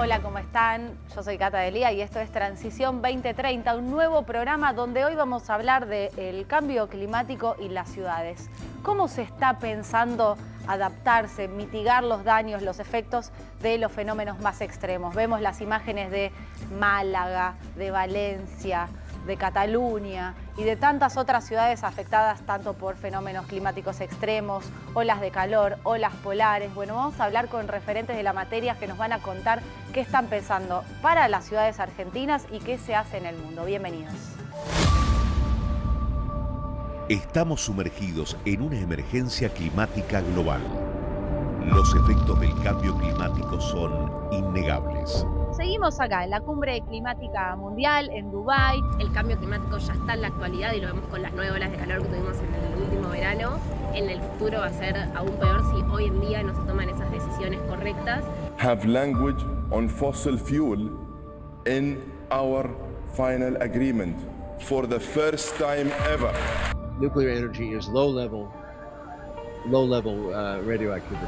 Hola, ¿cómo están? Yo soy Cata Delía y esto es Transición 2030, un nuevo programa donde hoy vamos a hablar del cambio climático y las ciudades. ¿Cómo se está pensando adaptarse, mitigar los daños, los efectos de los fenómenos más extremos? Vemos las imágenes de Málaga, de Valencia, de Cataluña y de tantas otras ciudades afectadas tanto por fenómenos climáticos extremos, olas de calor, olas polares. Bueno, vamos a hablar con referentes de la materia que nos van a contar qué están pensando para las ciudades argentinas y qué se hace en el mundo. Bienvenidos. Estamos sumergidos en una emergencia climática global. Los efectos del cambio climático son innegables. Seguimos acá en la Cumbre Climática Mundial en Dubái. El cambio climático ya está en la actualidad y lo vemos con las 9 olas de calor que tuvimos en el último verano. En el futuro va a ser aún peor si hoy en día no se toman esas decisiones correctas. Have language on fossil fuel in our final agreement for the first time ever. Nuclear energy is low level radioactivity.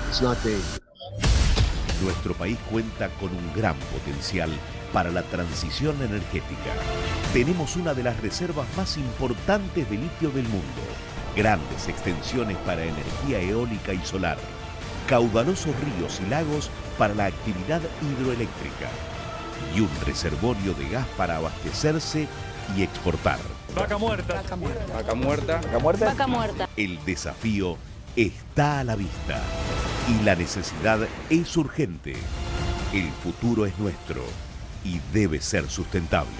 It's not dangerous. Nuestro país cuenta con un gran potencial para la transición energética. Tenemos una de las reservas más importantes de litio del mundo, grandes extensiones para energía eólica y solar, caudalosos ríos y lagos para la actividad hidroeléctrica y un reservorio de gas para abastecerse y exportar. Vaca muerta. Vaca muerta. Vaca muerta. Vaca muerta. Vaca muerta. El desafío está a la vista y la necesidad es urgente. El futuro es nuestro y debe ser sustentable.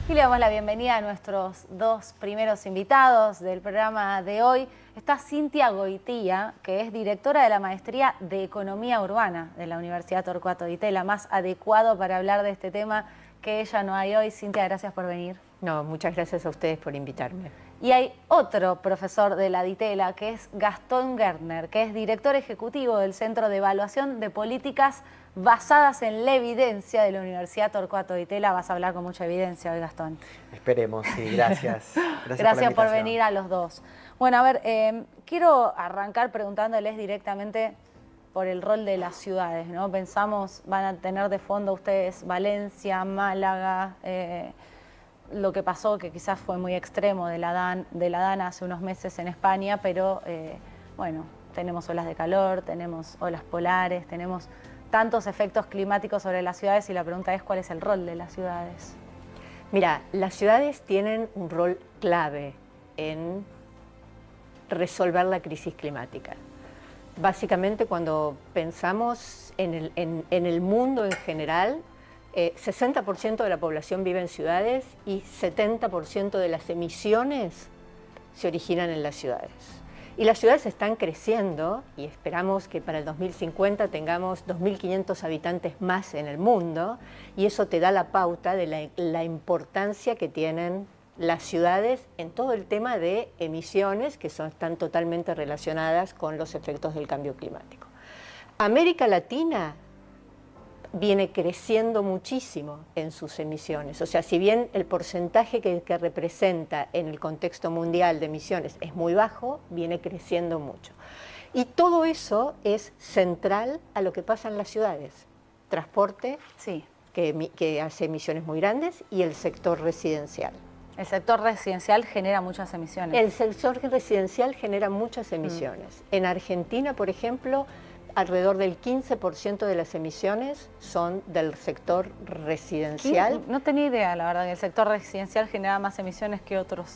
Y le damos la bienvenida a nuestros dos primeros invitados del programa de hoy. Está Cintia Goitía, que es directora de la Maestría de Economía Urbana de la Universidad Torcuato Di Tella, más adecuado para hablar de este tema que ella no hay hoy. Cintia, gracias por venir. No, muchas gracias a ustedes por invitarme. Y hay otro profesor de la Di Tella, que es Gastón Gertner, que es director ejecutivo del Centro de Evaluación de Políticas Basadas en la Evidencia de la Universidad Torcuato Di Tella. Vas a hablar con mucha evidencia hoy, Gastón. Esperemos, sí, gracias. Gracias por venir a los dos. Bueno, a ver, quiero arrancar preguntándoles directamente por el rol de las ciudades, ¿no? Pensamos, van a tener de fondo ustedes Valencia, Málaga, lo que pasó, que quizás fue muy extremo de la Dana hace unos meses en España, pero bueno, tenemos olas de calor, tenemos olas polares, tenemos tantos efectos climáticos sobre las ciudades y la pregunta es ¿cuál es el rol de las ciudades? Mira, las ciudades tienen un rol clave en resolver la crisis climática. Básicamente cuando pensamos en el mundo en general, 60% de la población vive en ciudades y 70% de las emisiones se originan en las ciudades. Y las ciudades están creciendo y esperamos que para el 2050 tengamos 2.500 habitantes más en el mundo y eso te da la pauta de la importancia que tienen las ciudades en todo el tema de emisiones que están totalmente relacionadas con los efectos del cambio climático. América Latina viene creciendo muchísimo en sus emisiones. O sea, si bien el porcentaje que representa en el contexto mundial de emisiones es muy bajo, viene creciendo mucho. Y todo eso es central a lo que pasa en las ciudades. Transporte, sí, que hace emisiones muy grandes, y el sector residencial. El sector residencial genera muchas emisiones. El sector residencial genera muchas emisiones. En Argentina, por ejemplo, alrededor del 15% de las emisiones son del sector residencial. No tenía idea, la verdad, que el sector residencial genera más emisiones que otros.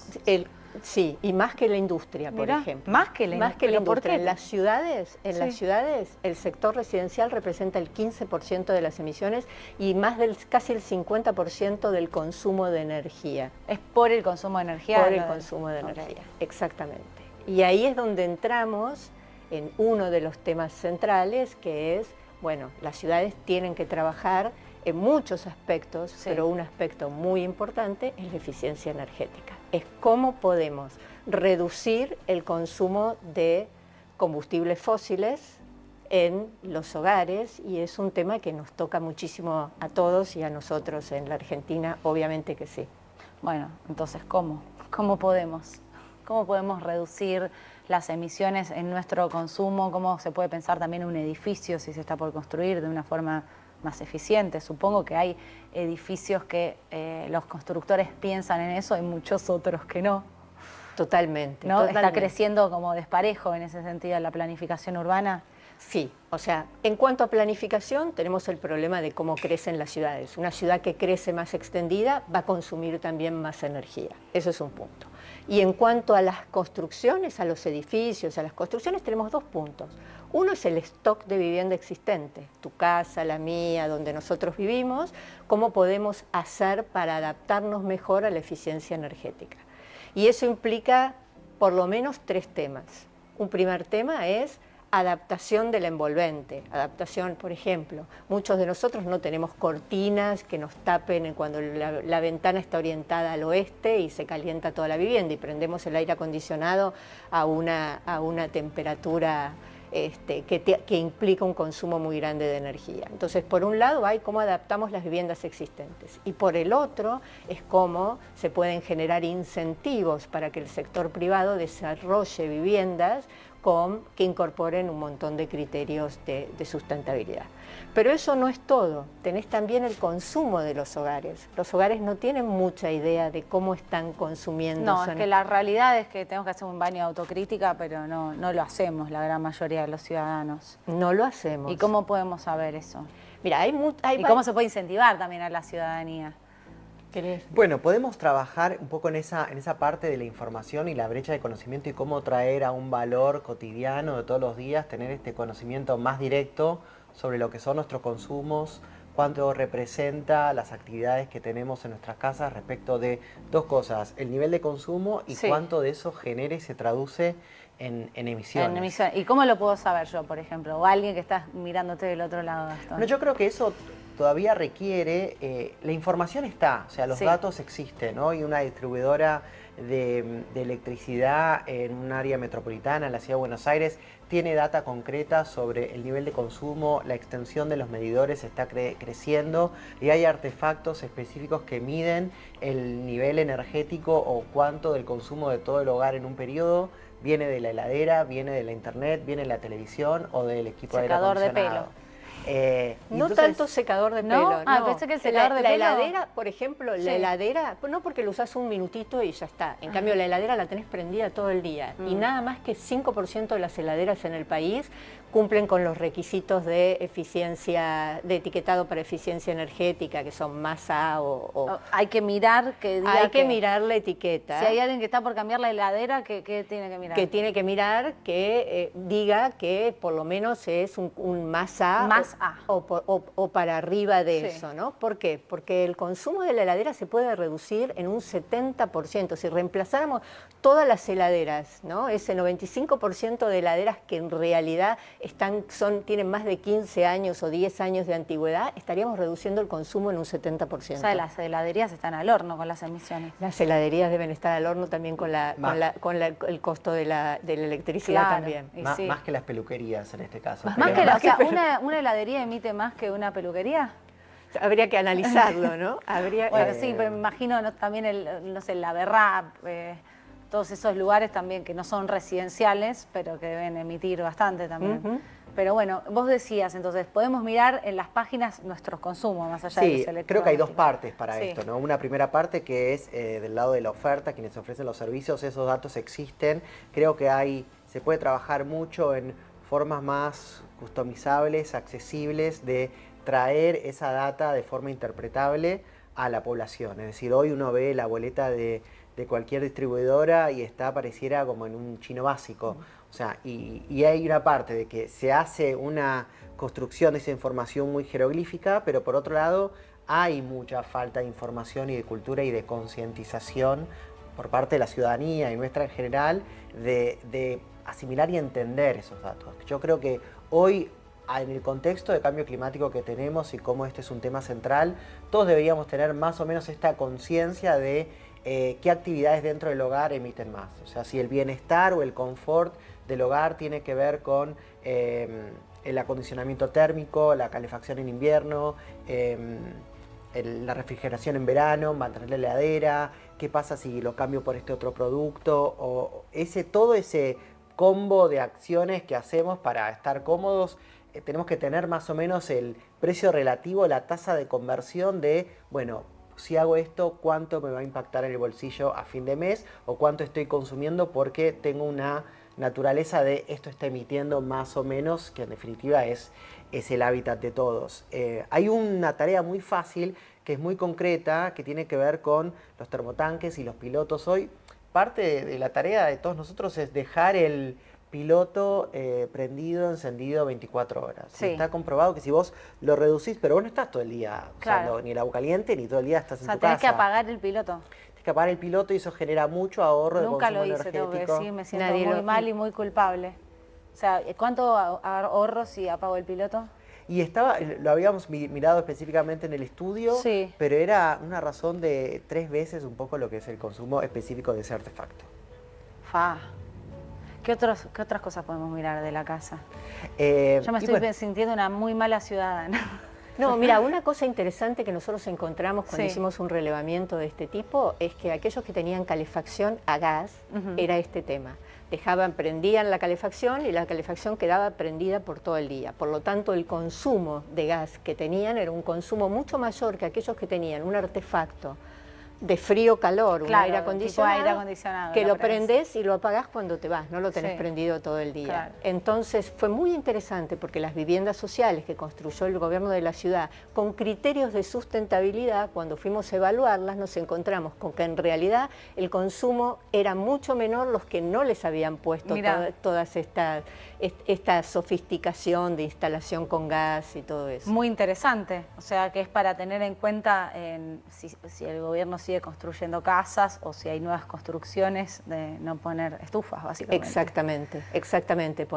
Sí, y más que la industria, por ejemplo. Más que la industria. ¿Por qué? En las ciudades, el sector residencial representa el 15% de las emisiones y casi el 50% del consumo de energía. ¿Es por el consumo de energía? Por el consumo de energía, exactamente. Y ahí es donde entramos en uno de los temas centrales, que es, bueno, las ciudades tienen que trabajar en muchos aspectos, pero un aspecto muy importante es la eficiencia energética. Es cómo podemos reducir el consumo de combustibles fósiles en los hogares, y es un tema que nos toca muchísimo a todos y a nosotros en la Argentina, obviamente que sí. Bueno, entonces, ¿cómo? ¿Cómo podemos? ¿Cómo podemos reducir las emisiones en nuestro consumo? ¿Cómo se puede pensar también un edificio si se está por construir de una forma más eficiente? Supongo que hay edificios que los constructores piensan en eso y muchos otros que no. Totalmente. ¿No? Totalmente. ¿Está creciendo como desparejo en ese sentido la planificación urbana? Sí, o sea, en cuanto a planificación tenemos el problema de cómo crecen las ciudades. Una ciudad que crece más extendida va a consumir también más energía. Eso es un punto. Y en cuanto a las construcciones, a los edificios, a las construcciones, tenemos dos puntos. Uno es el stock de vivienda existente, tu casa, la mía, donde nosotros vivimos, cómo podemos hacer para adaptarnos mejor a la eficiencia energética. Y eso implica por lo menos tres temas. Un primer tema es adaptación del envolvente, adaptación, por ejemplo, muchos de nosotros no tenemos cortinas que nos tapen cuando la ventana está orientada al oeste y se calienta toda la vivienda y prendemos el aire acondicionado a una temperatura que implica un consumo muy grande de energía. Entonces, por un lado hay cómo adaptamos las viviendas existentes y por el otro es cómo se pueden generar incentivos para que el sector privado desarrolle viviendas que incorporen un montón de criterios de sustentabilidad. Pero eso no es todo, tenés también el consumo de los hogares. Los hogares no tienen mucha idea de cómo están consumiendo. No, es que la realidad es que tenemos que hacer un baño de autocrítica, pero no lo hacemos la gran mayoría de los ciudadanos. No lo hacemos. ¿Y cómo podemos saber eso? Mira, ¿Y cómo se puede incentivar también a la ciudadanía? Bueno, podemos trabajar un poco en esa parte de la información y la brecha de conocimiento y cómo traer a un valor cotidiano de todos los días, tener este conocimiento más directo sobre lo que son nuestros consumos, cuánto representa las actividades que tenemos en nuestras casas respecto de dos cosas, el nivel de consumo y cuánto de eso genera y se traduce en emisiones. ¿Y cómo lo puedo saber yo, por ejemplo? O alguien que está mirándote del otro lado, Gastón. No, yo creo que eso todavía requiere, la información está, o sea, los datos existen. Hoy una distribuidora de electricidad en un área metropolitana, en la ciudad de Buenos Aires, tiene data concreta sobre el nivel de consumo, la extensión de los medidores está creciendo y hay artefactos específicos que miden el nivel energético o cuánto del consumo de todo el hogar en un periodo viene de la heladera, viene de la internet, viene de la televisión o del equipo de aire acondicionado. No entonces, tanto secador de pelo. No, pensé que el secador de pelo. La heladera, por ejemplo, la heladera, no porque lo usas un minutito y ya está. En cambio, la heladera la tenés prendida todo el día. Y nada más que 5% de las heladeras en el país cumplen con los requisitos de eficiencia, de etiquetado para eficiencia energética, que son más A o hay que mirar que diga hay que mirar la etiqueta. Si hay alguien que está por cambiar la heladera, ¿qué tiene que mirar? Que tiene que mirar que diga que por lo menos es un más A. O para arriba de eso, ¿no? ¿Por qué? Porque el consumo de la heladera se puede reducir en un 70%. Si reemplazáramos todas las heladeras, ¿no? Ese 95% de heladeras que en realidad tienen más de 15 años o 10 años de antigüedad, estaríamos reduciendo el consumo en un 70%. O sea, las heladerías están al horno con las emisiones. Las heladerías deben estar al horno también con el costo de la electricidad también. Más que las peluquerías en este caso. ¿Una heladería emite más que una peluquería? Habría que analizarlo, ¿no? Bueno, sí, pero me imagino también la Berrap, todos esos lugares también que no son residenciales, pero que deben emitir bastante también. Pero bueno, vos decías, entonces, podemos mirar en las páginas nuestros consumos, más allá de los electrodomésticos. Creo que hay dos partes para esto, ¿no? Una primera parte que es del lado de la oferta, quienes ofrecen los servicios, esos datos existen. Creo que se puede trabajar mucho en formas más customizables, accesibles, de traer esa data de forma interpretable a la población. Es decir, hoy uno ve la boleta de cualquier distribuidora y pareciera como en un chino básico. O sea, y hay una parte de que se hace una construcción de esa información muy jeroglífica, pero por otro lado hay mucha falta de información y de cultura y de concientización por parte de la ciudadanía y nuestra en general de asimilar y entender esos datos. Yo creo que hoy, en el contexto de cambio climático que tenemos y cómo este es un tema central, todos deberíamos tener más o menos esta conciencia de qué actividades dentro del hogar emiten más. O sea, si el bienestar o el confort del hogar tiene que ver con el acondicionamiento térmico, la calefacción en invierno, la refrigeración en verano, mantener la heladera, qué pasa si lo cambio por este otro producto, o todo ese combo de acciones que hacemos para estar cómodos. Tenemos que tener más o menos el precio relativo, la tasa de conversión de, bueno, si hago esto, ¿cuánto me va a impactar en el bolsillo a fin de mes? O cuánto estoy consumiendo porque tengo una naturaleza de esto está emitiendo más o menos, que en definitiva es el hábitat de todos. Hay una tarea muy fácil, que es muy concreta, que tiene que ver con los termotanques y los pilotos. Hoy parte de la tarea de todos nosotros es dejar el piloto prendido, encendido 24 horas. Sí. Está comprobado que si vos lo reducís, pero vos no estás todo el día usando ni el agua caliente, ni todo el día estás en tu casa. Tenés que apagar el piloto. Tienes que apagar el piloto y eso genera mucho ahorro de consumo energético. Nunca lo hice, tengo que decir, me siento muy mal y muy culpable. O sea, ¿cuánto ahorro si apago el piloto? Y lo habíamos mirado específicamente en el estudio, sí, pero era una razón de 3 veces un poco lo que es el consumo específico de ese artefacto. ¿Qué otras cosas podemos mirar de la casa? Yo me estoy sintiendo una muy mala ciudadana. No, mira, una cosa interesante que nosotros encontramos cuando hicimos un relevamiento de este tipo es que aquellos que tenían calefacción a gas era este tema. Prendían la calefacción y la calefacción quedaba prendida por todo el día. Por lo tanto, el consumo de gas que tenían era un consumo mucho mayor que aquellos que tenían un artefacto de frío-calor, un aire acondicionado, que lo prendés y lo apagás cuando te vas, no lo tenés prendido todo el día. Claro. Entonces fue muy interesante porque las viviendas sociales que construyó el gobierno de la ciudad con criterios de sustentabilidad, cuando fuimos a evaluarlas nos encontramos con que en realidad el consumo era mucho menor los que no les habían puesto todas esta sofisticación de instalación con gas y todo eso. Muy interesante, o sea que es para tener en cuenta si el gobierno sigue construyendo casas o si hay nuevas construcciones de no poner estufas, básicamente. Exactamente,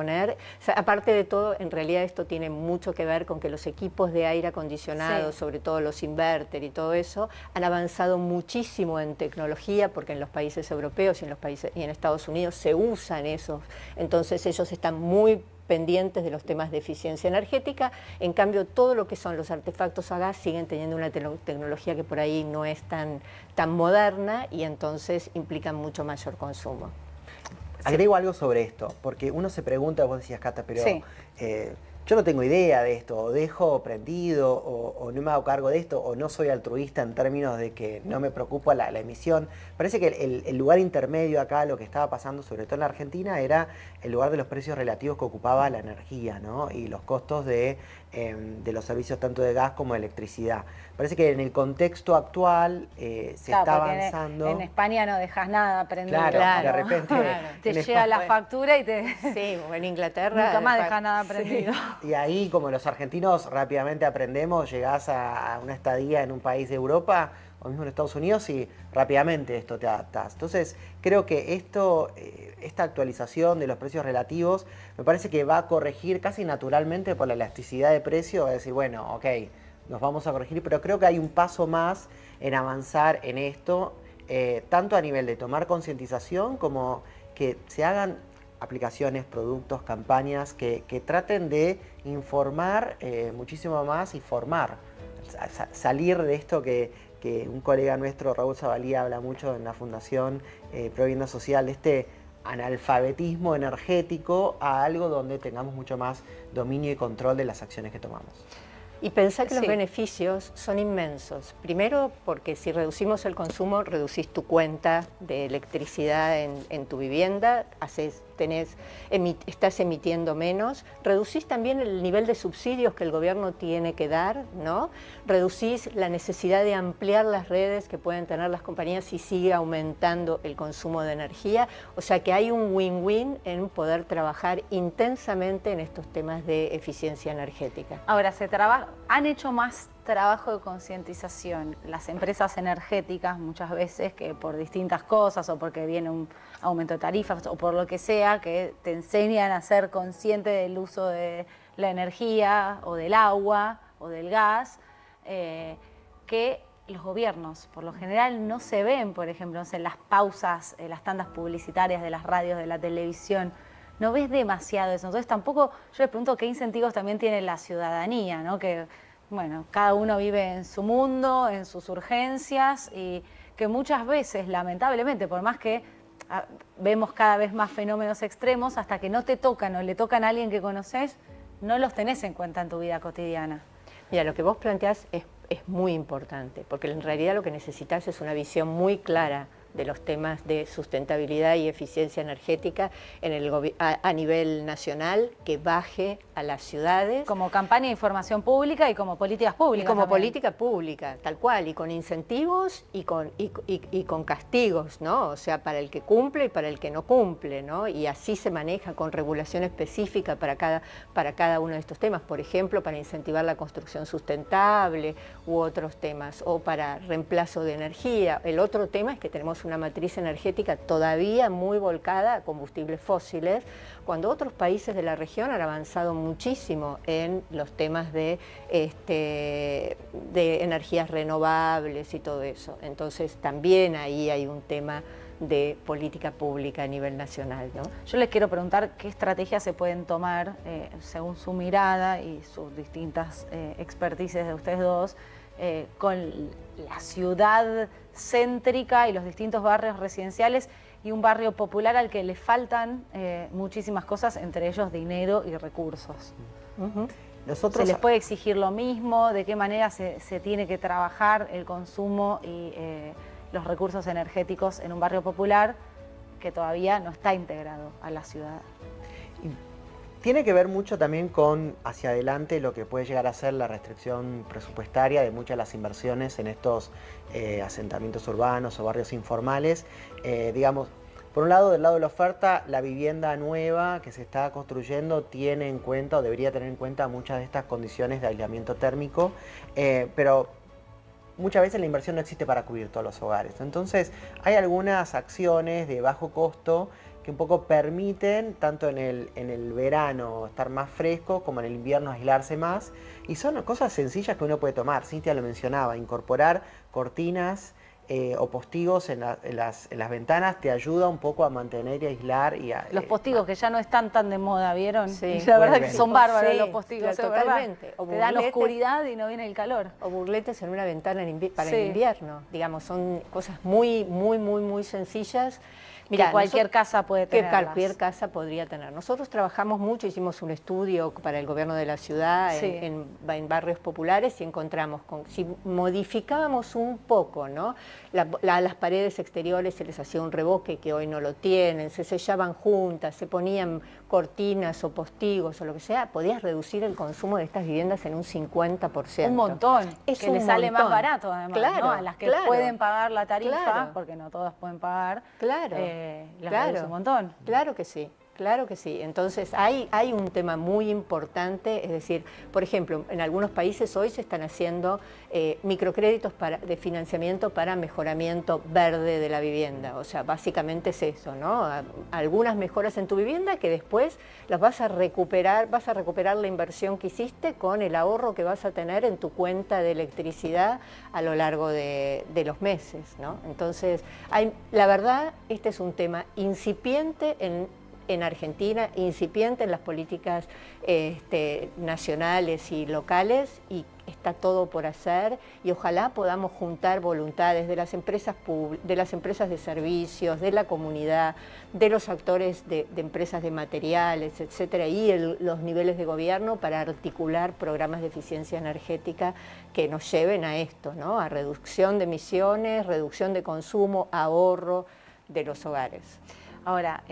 aparte de todo, en realidad esto tiene mucho que ver con que los equipos de aire acondicionado, sobre todo los inverter y todo eso, han avanzado muchísimo en tecnología, porque en los países europeos y en Estados Unidos se usan esos, entonces ellos están muy pendientes de los temas de eficiencia energética. En cambio, todo lo que son los artefactos a gas siguen teniendo una tecnología que por ahí no es tan moderna y entonces implican mucho mayor consumo. Agrego algo sobre esto, porque uno se pregunta, vos decías, Cata, pero yo no tengo idea de esto, o dejo prendido, o no me hago cargo de esto, o no soy altruista en términos de que no me preocupa la emisión. Parece que el lugar intermedio acá, lo que estaba pasando, sobre todo en la Argentina, era el lugar de los precios relativos que ocupaba la energía, ¿no? Y los costos de los servicios tanto de gas como de electricidad. Parece que en el contexto actual se está avanzando. En España no dejas nada prendido. Claro, de repente te llega la factura y te... Sí, o en Inglaterra... Nunca más dejas nada prendido. Y ahí, como los argentinos rápidamente aprendemos, llegás a una estadía en un país de Europa o mismo en Estados Unidos y rápidamente esto te adaptás. Entonces, creo que esta actualización de los precios relativos me parece que va a corregir casi naturalmente por la elasticidad de precio, va a decir, bueno, ok, nos vamos a corregir, pero creo que hay un paso más en avanzar en esto, tanto a nivel de tomar concientización como que se hagan aplicaciones, productos, campañas que traten de informar muchísimo más y formar, salir de esto que un colega nuestro, Raúl Zavalía, habla mucho en la Fundación Provienda Social, de este analfabetismo energético a algo donde tengamos mucho más dominio y control de las acciones que tomamos. Y pensar que los beneficios son inmensos. Primero, porque si reducimos el consumo, reducís tu cuenta de electricidad en tu vivienda, estás emitiendo menos, reducís también el nivel de subsidios que el gobierno tiene que dar, ¿no? Reducís la necesidad de ampliar las redes que pueden tener las compañías si sigue aumentando el consumo de energía. O sea que hay un win-win en poder trabajar intensamente en estos temas de eficiencia energética. Ahora, han hecho más trabajo de concientización las empresas energéticas muchas veces, que por distintas cosas o porque viene un aumento de tarifas o por lo que sea, que te enseñan a ser consciente del uso de la energía o del agua o del gas, que los gobiernos por lo general no se ven, por ejemplo, en las pausas, las tandas publicitarias de las radios, de la televisión. No ves demasiado eso. Entonces tampoco, yo les pregunto qué incentivos también tiene la ciudadanía, ¿no? Que, bueno, cada uno vive en su mundo, en sus urgencias, y que muchas veces, lamentablemente, por más que vemos cada vez más fenómenos extremos, hasta que no te tocan o le tocan a alguien que conoces, no los tenés en cuenta en tu vida cotidiana. Mira, lo que vos planteás es muy importante, porque en realidad lo que necesitas es una visión muy clara de los temas de sustentabilidad y eficiencia energética a nivel nacional, que baje a las ciudades. Como campaña de información pública y como políticas públicas. Y como también. política pública, tal cual, y con incentivos y con castigos, ¿no? O sea, para el que cumple y para el que no cumple, ¿no? Y así se maneja con regulación específica para cada uno de estos temas. Por ejemplo, para incentivar la construcción sustentable u otros temas, o para reemplazo de energía. El otro tema es que tenemos una matriz energética todavía muy volcada a combustibles fósiles, cuando otros países de la región han avanzado muchísimo en los temas de energías renovables y todo eso. Entonces también ahí hay un tema de política pública a nivel nacional, ¿no? Yo les quiero preguntar qué estrategias se pueden tomar, según su mirada y sus distintas expertices de ustedes dos, con la ciudad céntrica y los distintos barrios residenciales y un barrio popular al que le faltan muchísimas cosas, entre ellos dinero y recursos. ¿Se les puede exigir lo mismo? ¿De qué manera se tiene que trabajar el consumo y los recursos energéticos en un barrio popular que todavía no está integrado a la ciudad? Tiene que ver mucho también con hacia adelante lo que puede llegar a ser la restricción presupuestaria de muchas de las inversiones en estos asentamientos urbanos o barrios informales. Digamos, por un lado, del lado de la oferta, la vivienda nueva que se está construyendo tiene en cuenta o debería tener en cuenta muchas de estas condiciones de aislamiento térmico, pero muchas veces la inversión no existe para cubrir todos los hogares. Entonces, hay algunas acciones de bajo costo que un poco permiten, tanto en el verano estar más fresco, como en el invierno aislarse más. Y son cosas sencillas que uno puede tomar. Cintia lo mencionaba, incorporar cortinas o postigos en las ventanas te ayuda un poco a mantener y aislar. Los postigos que ya no están tan de moda, ¿vieron? Sí, y la verdad que son bárbaros sí, los postigos. Totalmente. Te dan oscuridad y no viene el calor. O burletes en una ventana para el invierno. Digamos, son cosas muy sencillas. Mira, que cualquier casa puede tener. Que cualquier casa podría tener. Nosotros trabajamos mucho, hicimos un estudio para el gobierno de la ciudad en barrios populares y encontramos, si modificábamos un poco, ¿no? Las paredes exteriores se les hacía un revoque que hoy no lo tienen, se sellaban juntas, se ponían cortinas o postigos o lo que sea, podías reducir el consumo de estas viviendas en un 50%. Un montón. Que les sale más barato además, claro, ¿no? A las que pueden pagar la tarifa, porque no todas pueden pagar. Claro. Les reduce un montón. Claro que sí. Claro que sí. Entonces hay un tema muy importante, es decir, por ejemplo, en algunos países hoy se están haciendo microcréditos de financiamiento para mejoramiento verde de la vivienda. O sea, básicamente es eso, ¿no? Algunas mejoras en tu vivienda que después las vas a recuperar la inversión que hiciste con el ahorro que vas a tener en tu cuenta de electricidad a lo largo de los meses, ¿no? Entonces, la verdad, este es un tema incipiente en Argentina, incipiente en las políticas nacionales y locales, y está todo por hacer, y ojalá podamos juntar voluntades de las empresas de servicios, de la comunidad, de los actores de empresas de materiales, etcétera, y los niveles de gobierno para articular programas de eficiencia energética que nos lleven a esto, ¿no? A reducción de emisiones, reducción de consumo, ahorro de los hogares. Ahora,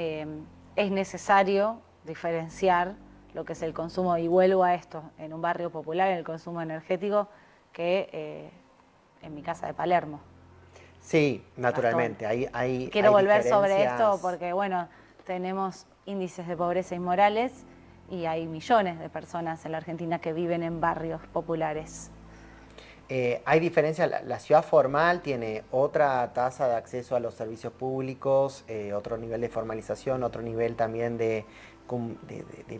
es necesario diferenciar lo que es el consumo, y vuelvo a esto, en un barrio popular, el consumo energético, que en mi casa de Palermo. Sí, naturalmente. Quiero volver sobre esto porque, bueno, tenemos índices de pobreza inmorales y hay millones de personas en la Argentina que viven en barrios populares. Hay diferencias, la ciudad formal tiene otra tasa de acceso a los servicios públicos, otro nivel de formalización, otro nivel también de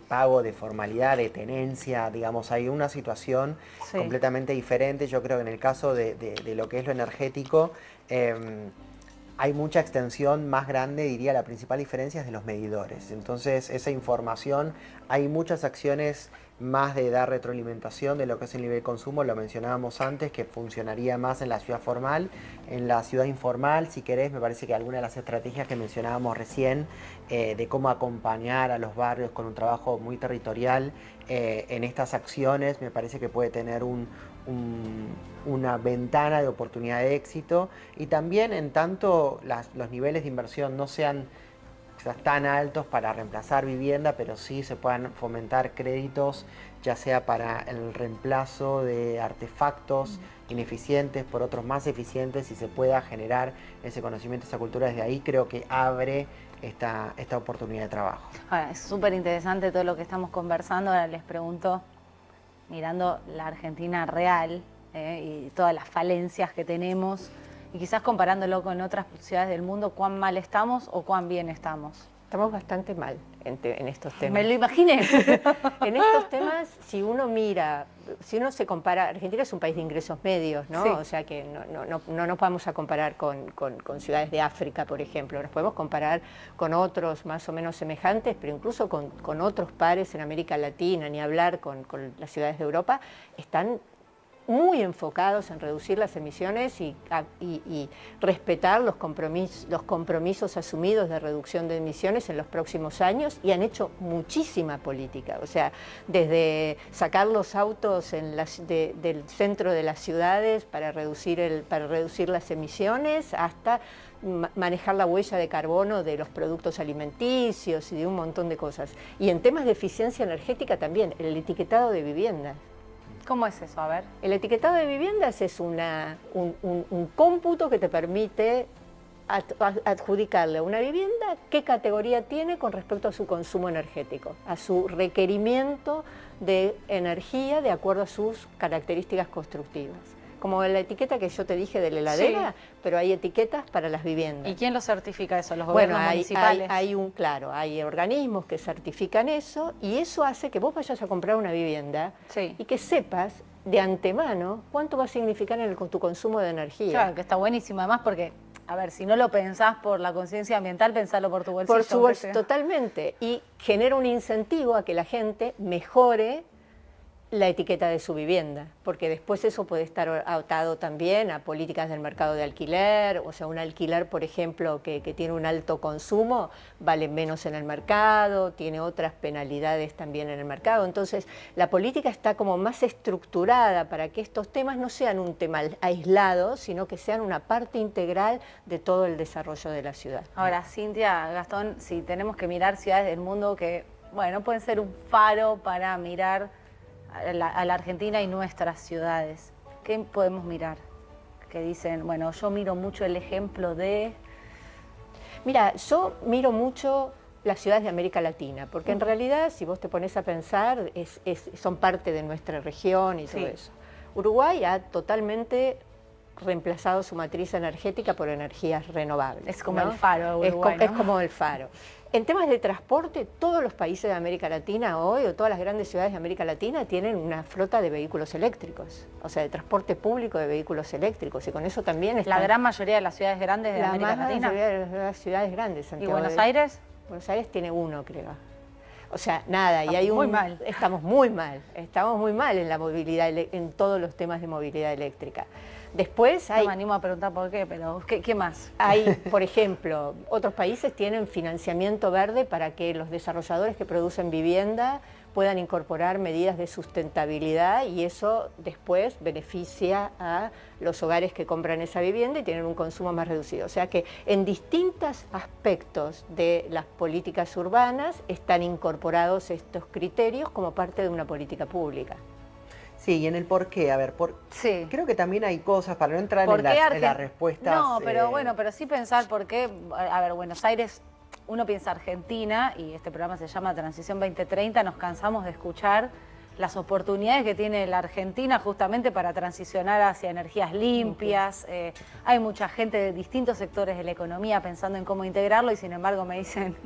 pago, de formalidad, de tenencia, digamos, hay una situación completamente diferente. Yo creo que en el caso de lo que es lo energético, hay mucha extensión más grande, diría la principal diferencia es de los medidores. Entonces esa información, hay muchas acciones más de dar retroalimentación de lo que es el nivel de consumo, lo mencionábamos antes, que funcionaría más en la ciudad formal. En la ciudad informal, si querés, me parece que alguna de las estrategias que mencionábamos recién, de cómo acompañar a los barrios con un trabajo muy territorial en estas acciones, me parece que puede tener una ventana de oportunidad de éxito, y también en tanto los niveles de inversión no sean quizás tan altos para reemplazar vivienda, pero sí se puedan fomentar créditos, ya sea para el reemplazo de artefactos ineficientes por otros más eficientes, y se pueda generar ese conocimiento, esa cultura desde ahí, creo que abre esta oportunidad de trabajo. Ahora, es súper interesante todo lo que estamos conversando. Ahora les pregunto, mirando la Argentina real y todas las falencias que tenemos, y quizás comparándolo con otras ciudades del mundo, ¿cuán mal estamos o cuán bien estamos? Estamos bastante mal en estos temas. Me lo imaginé. En estos temas, si uno mira, si uno se compara, Argentina es un país de ingresos medios, ¿no? Sí. O sea que no nos vamos a comparar con ciudades de África, por ejemplo. Nos podemos comparar con otros más o menos semejantes, pero incluso con otros pares en América Latina, ni hablar con las ciudades de Europa, están muy enfocados en reducir las emisiones y respetar los compromisos asumidos de reducción de emisiones en los próximos años, y han hecho muchísima política. O sea, desde sacar los autos del centro de las ciudades para reducir las emisiones, hasta manejar la huella de carbono de los productos alimenticios y de un montón de cosas. Y en temas de eficiencia energética también, el etiquetado de viviendas. ¿Cómo es eso? A ver. El etiquetado de viviendas es un cómputo que te permite adjudicarle a una vivienda qué categoría tiene con respecto a su consumo energético, a su requerimiento de energía de acuerdo a sus características constructivas. Como la etiqueta que yo te dije de la heladera, sí, pero hay etiquetas para las viviendas. ¿Y quién lo certifica eso? ¿Los gobiernos municipales? Hay organismos que certifican eso, y eso hace que vos vayas a comprar una vivienda, sí, y que sepas de antemano cuánto va a significar con tu consumo de energía. Claro, que está buenísimo, además porque, a ver, si no lo pensás por la conciencia ambiental, pensalo por tu bolsillo. Por su bolsillo, totalmente. Y genera un incentivo a que la gente mejore la etiqueta de su vivienda, porque después eso puede estar atado también a políticas del mercado de alquiler. O sea, un alquiler, por ejemplo, que tiene un alto consumo, vale menos en el mercado, tiene otras penalidades también en el mercado. Entonces, la política está como más estructurada para que estos temas no sean un tema aislado, sino que sean una parte integral de todo el desarrollo de la ciudad. Ahora, Cintia, Gastón, si tenemos que mirar ciudades del mundo que, bueno, pueden ser un faro para mirar a la Argentina y nuestras ciudades, ¿qué podemos mirar? Que dicen, bueno, yo miro mucho el ejemplo de... Mira, yo miro mucho las ciudades de América Latina, porque en realidad, si vos te pones a pensar, son parte de nuestra región y todo eso. Uruguay ha totalmente reemplazado su matriz energética por energías renovables. Es como el faro de Uruguay, ¿no? Es como el faro. En temas de transporte, todos los países de América Latina hoy, o todas las grandes ciudades de América Latina, tienen una flota de vehículos eléctricos, o sea, de transporte público de vehículos eléctricos, y con eso también ¿La gran mayoría de las ciudades grandes de América Latina? La mayoría de las ciudades grandes. Santiago. ¿Y Buenos Aires? Buenos Aires tiene uno, creo. O sea, nada, y hay muy mal. Estamos muy mal en la movilidad, en todos los temas de movilidad eléctrica. Después hay... No me animo a preguntar por qué, pero ¿qué más? Hay, por ejemplo, otros países tienen financiamiento verde para que los desarrolladores que producen vivienda puedan incorporar medidas de sustentabilidad, y eso después beneficia a los hogares que compran esa vivienda y tienen un consumo más reducido. O sea que en distintos aspectos de las políticas urbanas están incorporados estos criterios como parte de una política pública. Sí, y en el por qué, a ver, creo que también hay cosas, para no entrar en las respuestas... No, pero bueno, pero sí pensar por qué, a ver, Buenos Aires, uno piensa Argentina, y este programa se llama Transición 2030, nos cansamos de escuchar las oportunidades que tiene la Argentina justamente para transicionar hacia energías limpias. Hay mucha gente de distintos sectores de la economía pensando en cómo integrarlo, y sin embargo me dicen,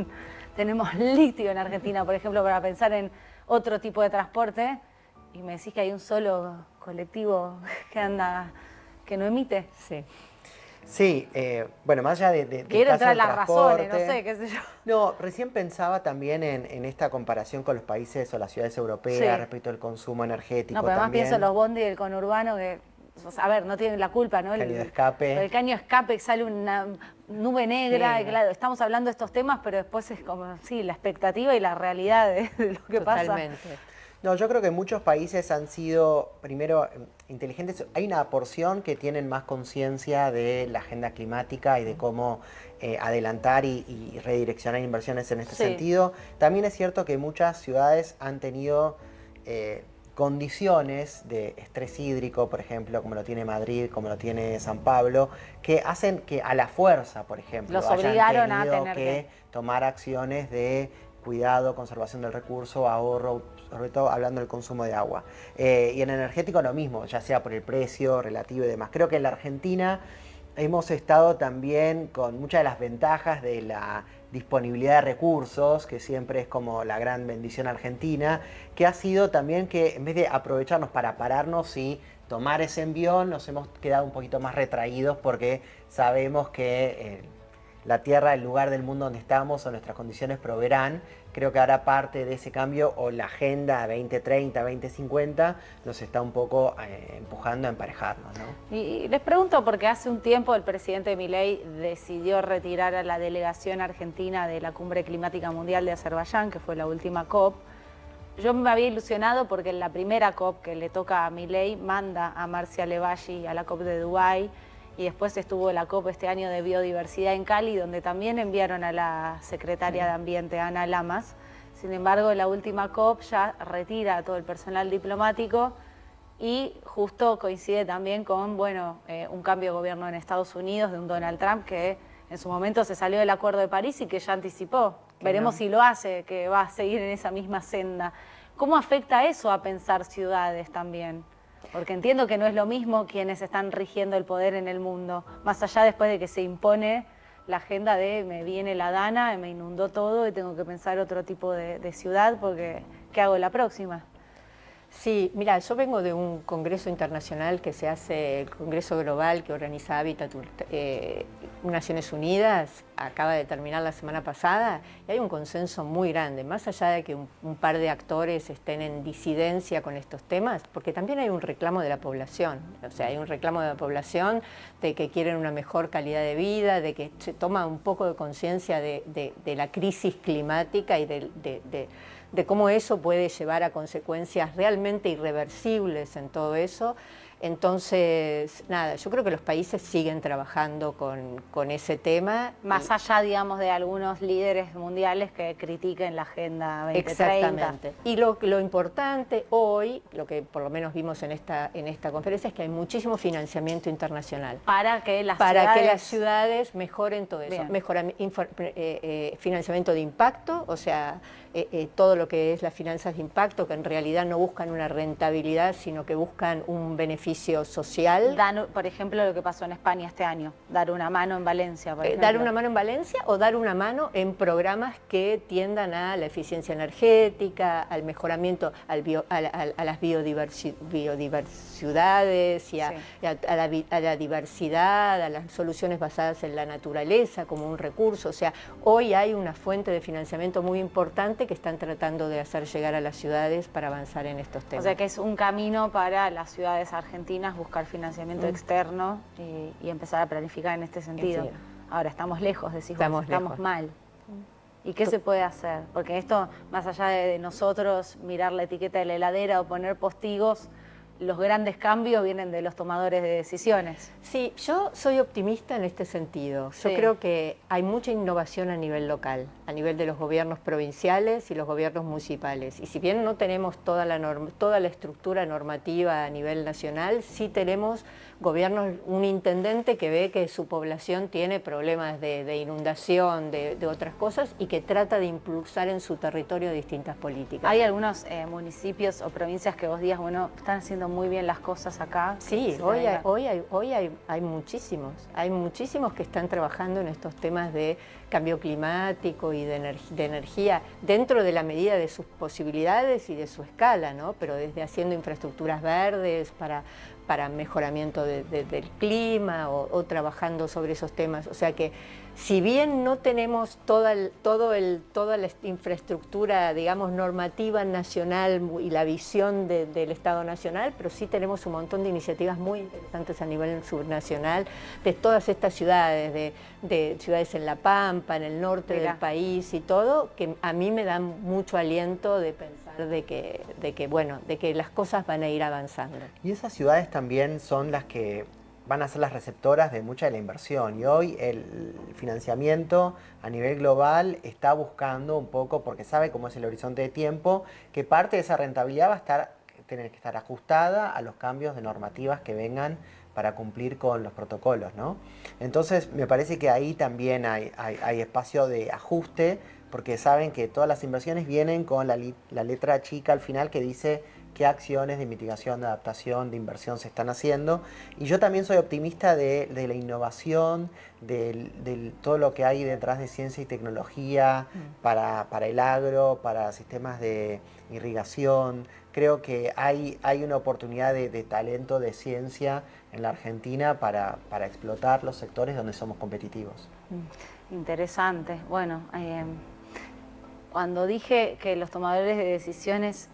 tenemos litio en Argentina, por ejemplo, para pensar en otro tipo de transporte. Y me decís que hay un solo colectivo que no emite. Sí. Sí, bueno, más allá de quiero caso entrar del en las razones, no transporte, sé, qué sé yo. No, recién pensaba también en esta comparación con los países o las ciudades europeas Sí. respecto al consumo energético. No, pero además también. pienso en los bondi del conurbano que, o sea, a ver, no tienen la culpa, ¿no? Caño de escape. El caño de escape, sale una nube negra, Sí. y claro, estamos hablando de estos temas, pero después es como, sí, la expectativa y la realidad de lo que Totalmente. pasa. No, yo creo que muchos países han sido, primero, inteligentes. Hay una porción que tienen más conciencia de la agenda climática y de cómo adelantar y redireccionar inversiones en este Sí. sentido. También es cierto que muchas ciudades han tenido condiciones de estrés hídrico, por ejemplo, como lo tiene Madrid, como lo tiene San Pablo, que hacen que a la fuerza, por ejemplo, Los hayan obligaron a tenido tener que tomar acciones de cuidado, conservación del recurso, ahorro, sobre todo hablando del consumo de agua. Y en energético lo mismo, ya sea por el precio relativo y demás. Creo que en la Argentina hemos estado también con muchas de las ventajas de la disponibilidad de recursos, que siempre es como la gran bendición argentina, que ha sido también que en vez de aprovecharnos para pararnos y tomar ese envión, nos hemos quedado un poquito más retraídos porque sabemos que la Tierra, el lugar del mundo donde estamos o nuestras condiciones proveerán. Creo que ahora parte de ese cambio o la agenda 2030, 2050 nos está un poco empujando a emparejarnos, ¿no? Y les pregunto porque hace un tiempo el presidente Milei decidió retirar a la delegación argentina de la Cumbre Climática Mundial de Azerbaiyán, que fue la última COP. Yo me había ilusionado porque en la primera COP que le toca a Milei manda a Marcia Levashi a la COP de Dubái, y después estuvo la COP este año de biodiversidad en Cali, donde también enviaron a la secretaria de Ambiente, Ana Lamas. Sin embargo, la última COP ya retira a todo el personal diplomático y justo coincide también con, bueno, un cambio de gobierno en Estados Unidos de un Donald Trump que en su momento se salió del Acuerdo de París y que ya anticipó. Veremos si lo hace, que va a seguir en esa misma senda. ¿Cómo afecta eso a pensar ciudades también? Porque entiendo que no es lo mismo quienes están rigiendo el poder en el mundo, más allá después de que se impone la agenda de me viene la dana, me inundó todo y tengo que pensar otro tipo de ciudad porque ¿qué hago la próxima? Sí, mira, yo vengo de un congreso internacional que se hace, el Congreso Global que organiza Habitat, Naciones Unidas, acaba de terminar la semana pasada, y hay un consenso muy grande, más allá de que un par de actores estén en disidencia con estos temas, porque también hay un reclamo de la población, o sea, hay un reclamo de la población de que quieren una mejor calidad de vida, de que se toma un poco de conciencia de la crisis climática y de cómo eso puede llevar a consecuencias realmente irreversibles en todo eso. Entonces, nada, yo creo que los países siguen trabajando con ese tema. Más allá, digamos, de algunos líderes mundiales que critiquen la Agenda 2030. Exactamente. Y lo importante hoy, lo que por lo menos vimos en esta conferencia, es que hay muchísimo financiamiento internacional. Para que las ciudades mejoren todo eso. Financiamiento de impacto, o sea, todo lo que es las finanzas de impacto, que en realidad no buscan una rentabilidad, sino que buscan un beneficio social. Por ejemplo, lo que pasó en España este año, dar una mano en Valencia, por ejemplo. Dar una mano en Valencia o dar una mano en programas que tiendan a la eficiencia energética, al mejoramiento, a las biodiversidades y a la diversidad, a las soluciones basadas en la naturaleza como un recurso. O sea, hoy hay una fuente de financiamiento muy importante que están tratando de hacer llegar a las ciudades para avanzar en estos temas. O sea que es un camino para las ciudades argentinas buscar financiamiento externo y empezar a planificar en este sentido. Ahora, estamos lejos, decís vos, estamos mal. ¿Y qué se puede hacer? Porque esto, más allá de nosotros mirar la etiqueta de la heladera o poner postigos, los grandes cambios vienen de los tomadores de decisiones. Sí, yo soy optimista en este sentido. Yo creo que hay mucha innovación a nivel local, a nivel de los gobiernos provinciales y los gobiernos municipales. Y si bien no tenemos toda la estructura normativa a nivel nacional, sí tenemos gobiernos, un intendente que ve que su población tiene problemas de inundación, de otras cosas, y que trata de impulsar en su territorio distintas políticas. ¿Hay algunos municipios o provincias que vos digas, bueno, están haciendo muy bien las cosas acá? Sí, hoy hay muchísimos que están trabajando en estos temas de cambio climático y de energía dentro de la medida de sus posibilidades y de su escala, ¿no? Pero desde haciendo infraestructuras verdes para mejoramiento del clima o trabajando sobre esos temas. O sea que si bien no tenemos toda la infraestructura, digamos, normativa nacional y la visión del Estado Nacional, pero sí tenemos un montón de iniciativas muy interesantes a nivel subnacional de todas estas ciudades, de ciudades en La Pampa, en el norte del país y todo, que a mí me dan mucho aliento de pensar de que las cosas van a ir avanzando. Y esas ciudades también son las que van a ser las receptoras de mucha de la inversión, y hoy el financiamiento a nivel global está buscando un poco, porque sabe cómo es el horizonte de tiempo, que parte de esa rentabilidad va a tener que estar ajustada a los cambios de normativas que vengan para cumplir con los protocolos, ¿no? Entonces me parece que ahí también hay espacio de ajuste, porque saben que todas las inversiones vienen con la letra chica al final que dice qué acciones de mitigación, de adaptación, de inversión se están haciendo. Y yo también soy optimista de la innovación, de todo lo que hay detrás de ciencia y tecnología para el agro, para sistemas de irrigación. Creo que hay una oportunidad de talento, de ciencia en la Argentina para explotar los sectores donde somos competitivos. Interesante. Bueno, cuando dije que los tomadores de decisiones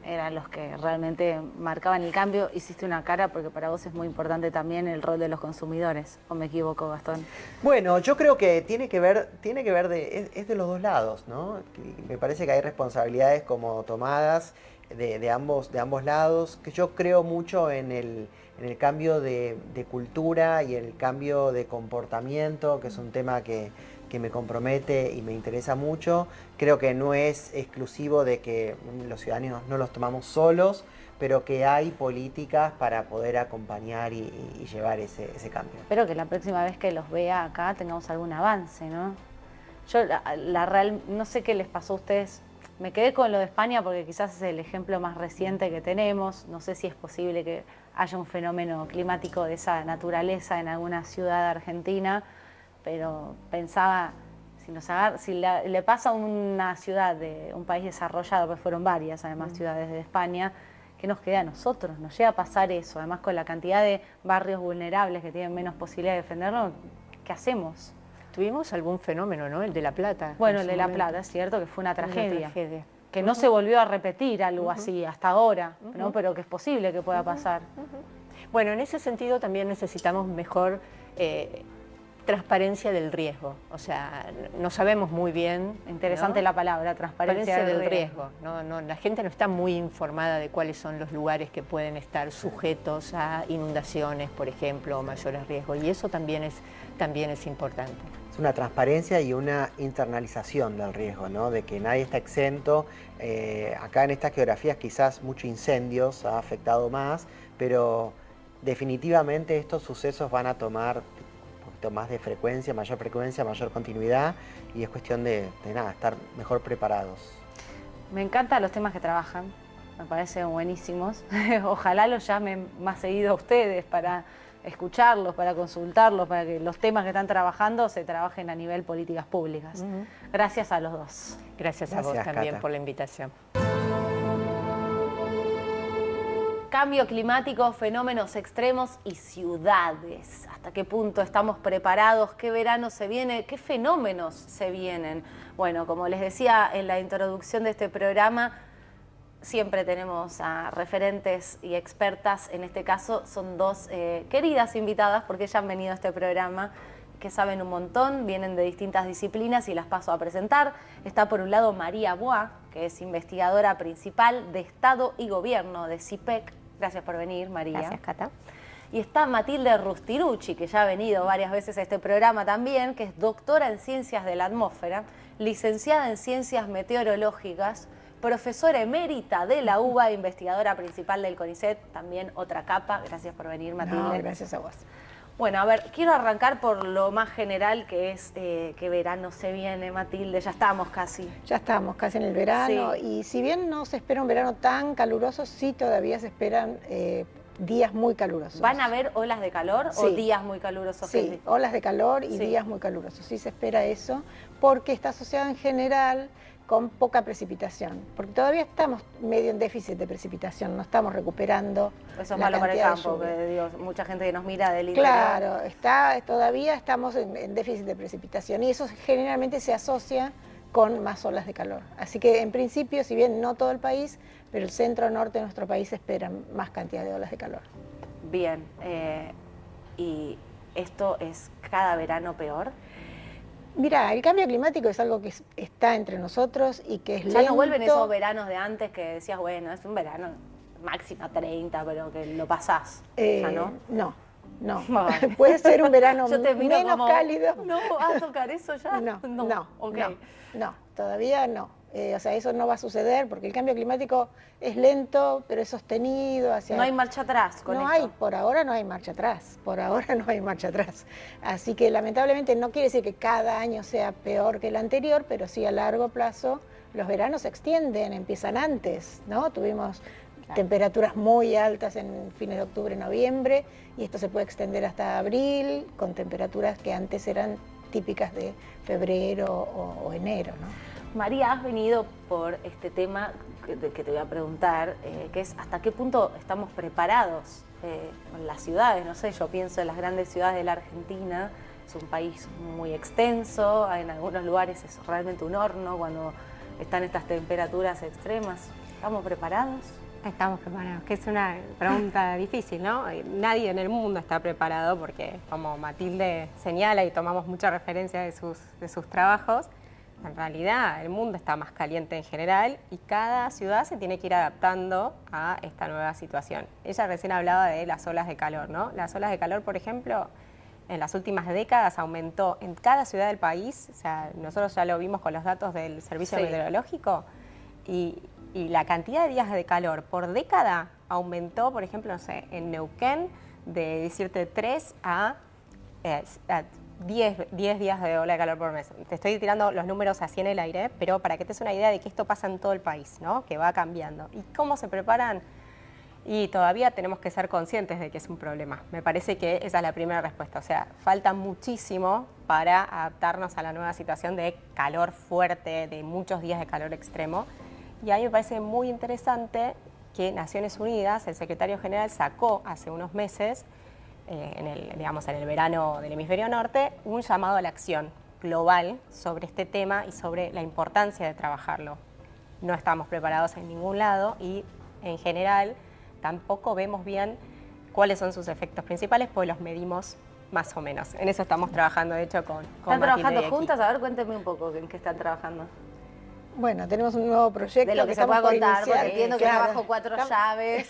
eran los que realmente marcaban el cambio, hiciste una cara porque para vos es muy importante también el rol de los consumidores. ¿O me equivoco, Gastón? Bueno, yo creo que tiene que ver es de los dos lados, ¿no? Me parece que hay responsabilidades como tomadas de ambos lados, que yo creo mucho en el cambio de cultura y el cambio de comportamiento, que es un tema que me compromete y me interesa mucho. Creo que no es exclusivo de que los ciudadanos no los tomamos solos, pero que hay políticas para poder acompañar y llevar ese cambio. Espero que la próxima vez que los vea acá tengamos algún avance, ¿no? Yo no sé qué les pasó a ustedes. Me quedé con lo de España porque quizás es el ejemplo más reciente que tenemos. No sé si es posible que haya un fenómeno climático de esa naturaleza en alguna ciudad argentina, pero pensaba, si le pasa a una ciudad de un país desarrollado, pues fueron varias además ciudades de España, ¿qué nos queda a nosotros? Nos llega a pasar eso, además con la cantidad de barrios vulnerables que tienen menos posibilidad de defendernos, ¿qué hacemos? Tuvimos algún fenómeno, ¿no? El de La Plata. Bueno, el de La Plata, es cierto que fue una tragedia. Que no se volvió a repetir algo así hasta ahora, ¿no? Pero que es posible que pueda pasar. Bueno, en ese sentido también necesitamos mejor transparencia del riesgo. O sea, no sabemos muy bien. Interesante, ¿no? La palabra, transparencia del riesgo. No, la gente no está muy informada de cuáles son los lugares que pueden estar sujetos a inundaciones, por ejemplo, o mayores riesgos. Y eso también es importante. Es una transparencia y una internalización del riesgo, ¿no? De que nadie está exento. Acá en estas geografías quizás muchos incendios ha afectado más, pero definitivamente estos sucesos van a tomar un poquito más de frecuencia, mayor continuidad, y es cuestión de estar mejor preparados. Me encantan los temas que trabajan, me parecen buenísimos. Ojalá los llamen más seguido a ustedes para escucharlos, para consultarlos, para que los temas que están trabajando se trabajen a nivel políticas públicas. Gracias a los dos. Gracias a vos también, Cata, por la invitación. Cambio climático, fenómenos extremos y ciudades. ¿Hasta qué punto estamos preparados? ¿Qué verano se viene? ¿Qué fenómenos se vienen? Bueno, como les decía en la introducción de este programa, siempre tenemos a referentes y expertas. En este caso son dos queridas invitadas, porque ya han venido a este programa, que saben un montón, vienen de distintas disciplinas y las paso a presentar. Está por un lado María Boix, que es investigadora principal de Estado y Gobierno de CIPEC. Gracias por venir, María. Gracias, Cata. Y está Matilde Rustirucci, que ya ha venido varias veces a este programa también, que es doctora en Ciencias de la Atmósfera, licenciada en Ciencias Meteorológicas, profesora emérita de la UBA, investigadora principal del CONICET, también otra capa. Gracias por venir, Matilde. No, gracias a vos. Bueno, a ver, quiero arrancar por lo más general, que es que verano se viene, Matilde, ya estamos casi. Ya estamos casi en el verano, sí. Y si bien no se espera un verano tan caluroso, sí todavía se esperan días muy calurosos. ¿Van a haber olas de calor o días muy calurosos? Sí, olas de calor y días muy calurosos. Sí se espera eso, porque está asociado en general con poca precipitación, porque todavía estamos medio en déficit de precipitación, no estamos recuperando. Eso es malo para el campo, que digo, mucha gente que nos mira del interior. Claro, todavía estamos en déficit de precipitación y eso generalmente se asocia con más olas de calor. Así que en principio, si bien no todo el país, pero el centro-norte de nuestro país esperan más cantidad de olas de calor. Bien, ¿y esto es cada verano peor? Mira, el cambio climático es algo que está entre nosotros y que es lento. Ya no vuelven esos veranos de antes que decías, bueno, es un verano máxima 30, pero que lo pasás. ¿Ya no? No. Puede ser un verano menos como, cálido. ¿No vas a tocar eso ya? No, todavía no. O sea, eso no va a suceder porque el cambio climático es lento, pero es sostenido. No hay marcha atrás con esto. Por ahora no hay marcha atrás. Así que lamentablemente no quiere decir que cada año sea peor que el anterior, pero sí a largo plazo los veranos se extienden, empiezan antes, ¿no? Tuvimos temperaturas muy altas en fines de octubre, noviembre, y esto se puede extender hasta abril, con temperaturas que antes eran típicas de febrero o enero, ¿no? María, has venido por este tema que te voy a preguntar, que es hasta qué punto estamos preparados con las ciudades. No sé, yo pienso en las grandes ciudades de la Argentina, es un país muy extenso, en algunos lugares es realmente un horno cuando están estas temperaturas extremas. ¿Estamos preparados? Estamos preparados, que es una pregunta difícil, ¿no? Nadie en el mundo está preparado porque, como Matilde señala y tomamos mucha referencia de sus trabajos, en realidad el mundo está más caliente en general y cada ciudad se tiene que ir adaptando a esta nueva situación. Ella recién hablaba de las olas de calor, ¿no? Las olas de calor, por ejemplo, en las últimas décadas aumentó en cada ciudad del país, o sea, nosotros ya lo vimos con los datos del Servicio Meteorológico, y la cantidad de días de calor por década aumentó, por ejemplo, no sé, en Neuquén, de decirte 3 a 10 días de ola de calor por mes. Te estoy tirando los números así en el aire, pero para que te des una idea de que esto pasa en todo el país, ¿no? Que va cambiando. ¿Y cómo se preparan? Y todavía tenemos que ser conscientes de que es un problema. Me parece que esa es la primera respuesta. O sea, falta muchísimo para adaptarnos a la nueva situación de calor fuerte, de muchos días de calor extremo. Y a mí me parece muy interesante que Naciones Unidas, el secretario general, sacó hace unos meses, en el verano del hemisferio norte, un llamado a la acción global sobre este tema y sobre la importancia de trabajarlo. No estamos preparados en ningún lado y, en general, tampoco vemos bien cuáles son sus efectos principales, pues los medimos más o menos. En eso estamos trabajando, de hecho, con ¿Están trabajando juntas? A ver, cuénteme un poco en qué están trabajando. Bueno, tenemos un nuevo proyecto. De lo que se pueda contar, porque entiendo que bajo 4 llaves.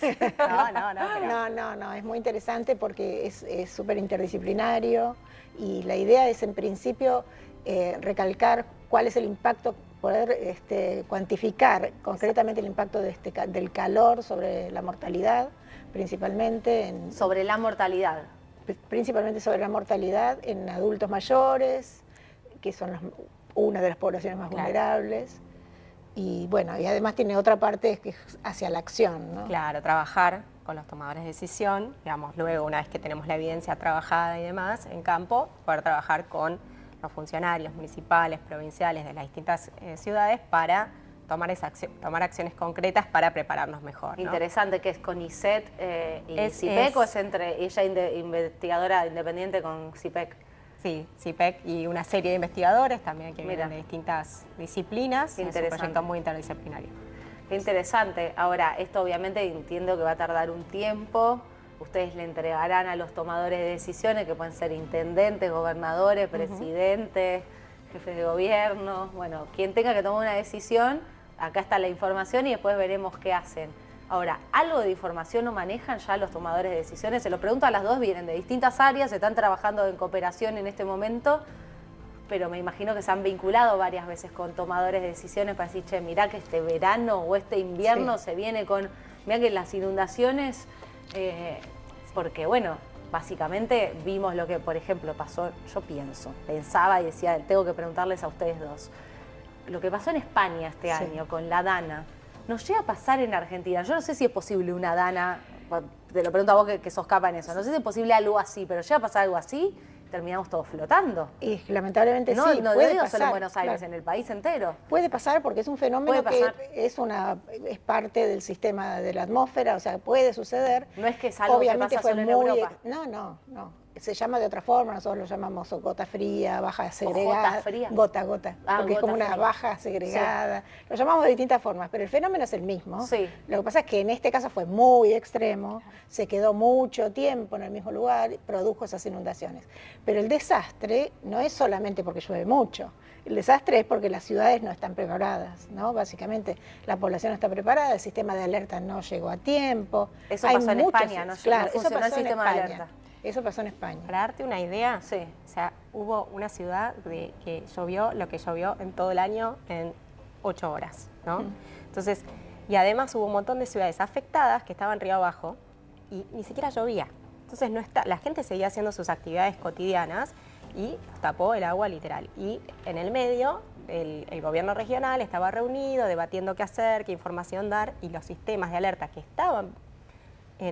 No, es muy interesante porque es súper interdisciplinario y la idea es, en principio, recalcar cuál es el impacto, poder cuantificar concretamente el impacto del calor sobre la mortalidad, principalmente. Sobre la mortalidad. Principalmente sobre la mortalidad en adultos mayores, que son una de las poblaciones más vulnerables. Y bueno, y además tiene otra parte que es hacia la acción, ¿no? Claro, trabajar con los tomadores de decisión, digamos, luego una vez que tenemos la evidencia trabajada y demás en campo, poder trabajar con los funcionarios municipales, provinciales de las distintas ciudades para tomar acciones concretas para prepararnos mejor, ¿no? Interesante, que es con ICET y CIPEC, ¿o es entre ella investigadora independiente con CIPEC? Sí, CIPEC y una serie de investigadores también que vienen de distintas disciplinas. Es un proyecto muy interdisciplinario. Qué interesante. Ahora, esto obviamente entiendo que va a tardar un tiempo. Ustedes le entregarán a los tomadores de decisiones, que pueden ser intendentes, gobernadores, presidentes, jefes de gobierno. Bueno, quien tenga que tomar una decisión, acá está la información y después veremos qué hacen. Ahora, ¿algo de información no manejan ya los tomadores de decisiones? Se lo pregunto a las dos, vienen de distintas áreas, están trabajando en cooperación en este momento, pero me imagino que se han vinculado varias veces con tomadores de decisiones para decir, che, mirá que este verano o este invierno se viene con, mirá que las inundaciones, porque bueno, básicamente vimos lo que, por ejemplo, pasó, yo pensaba y decía, tengo que preguntarles a ustedes dos, lo que pasó en España este año con la Dana. Nos llega a pasar en Argentina. Yo no sé si es posible una Dana te lo pregunto a vos que sos capa en eso, no sé si es posible algo así, pero llega a pasar algo así, terminamos todos flotando. Y lamentablemente no, sí, no puede digo pasar, solo en Buenos Aires, claro. en el país entero. Puede pasar porque es un fenómeno que es parte del sistema de la atmósfera, o sea, puede suceder. No es que es algo obviamente que pasa fue solo en muy, Europa. No. Se llama de otra forma, nosotros lo llamamos gota fría, baja segregada. ¿Gota fría? Gota, porque es como fría. una baja segregada. Sí. Lo llamamos de distintas formas, pero el fenómeno es el mismo. Sí. Lo que pasa es que en este caso fue muy extremo, se quedó mucho tiempo en el mismo lugar, produjo esas inundaciones. Pero el desastre no es solamente porque llueve mucho. El desastre es porque las ciudades no están preparadas, ¿no? Básicamente la población no está preparada, el sistema de alerta no llegó a tiempo. Eso pasó en España, ¿no? Claro, No funcionó eso pasó el sistema en de España. alerta. Eso pasó en España. Para darte una idea, sí. O sea, hubo una ciudad que llovió lo que llovió en todo el año en 8 horas, ¿no? Entonces, y además hubo un montón de ciudades afectadas que estaban río abajo y ni siquiera llovía. Entonces la gente seguía haciendo sus actividades cotidianas y tapó el agua literal. Y en el medio, el gobierno regional estaba reunido, debatiendo qué hacer, qué información dar, y los sistemas de alerta que estaban